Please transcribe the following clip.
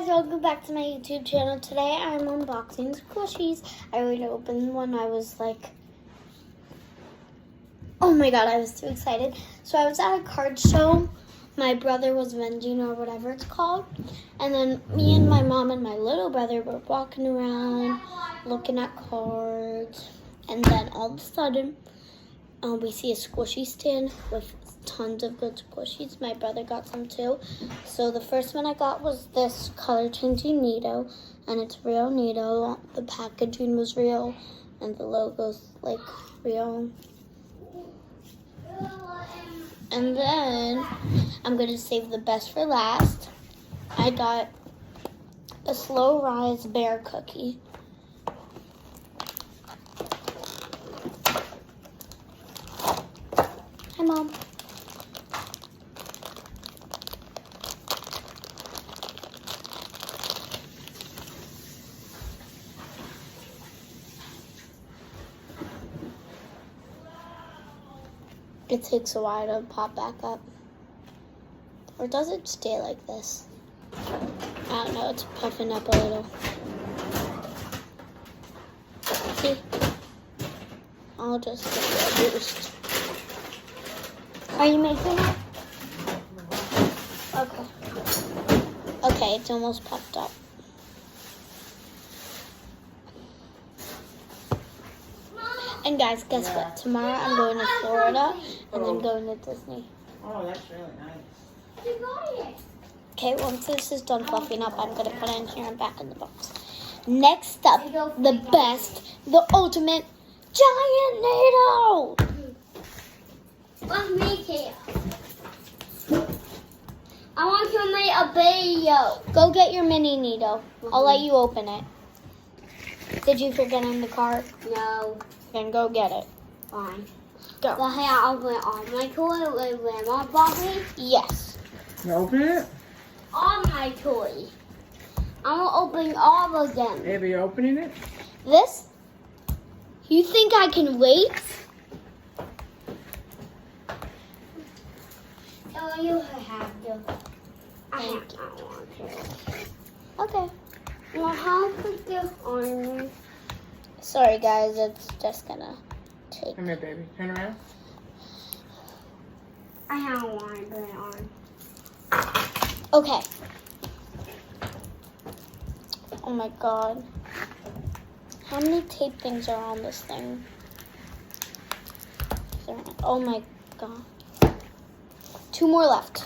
welcome back to my YouTube channel. Today I'm unboxing squishies. I already opened one. I was like, oh my god, I was too excited. So I was at a card show. My brother was vending or whatever it's called. And then me and my mom and my little brother were walking around looking at cards. And then all of a sudden, we see a squishy stand with tons of good squishies. My brother got some too. So the first one I got was this color changing Neato, and it's real Neato. The packaging was real, and the logo's like real. And then I'm gonna save the best for last. I got a Slow Rise bear cookie. Hi, Mom. It takes a while to pop back up. Or does it stay like this? I don't know, it's puffing up a little. See? I'll just give it a boost. Are you making it? Okay. Okay, it's almost popped up. And guys, guess what? Tomorrow I'm going to Florida and then going to Disney. Oh, that's really nice. Okay, once this is done fluffing up, I'm going to put it in here and back in the box. Next up, the best, the ultimate giant Neato! Let's make it. I want to make a video. Go get your mini Neato. I'll let you open it. Did you forget in the car? No. Then go get it. Fine. Go. But hey, I'll open all my toys with Grandma bought me. Yes. You open it? All my toys. I'm going to open all of them. Are you opening it? This? You think I can wait? Oh, you have to. I Thank don't want to. Okay. Well, how could this on? Sorry, guys. It's just gonna take. Come here, baby. Turn around. I don't want to put it on. Okay. Oh my god. How many tape things are on this thing? Oh my god. 2 more left.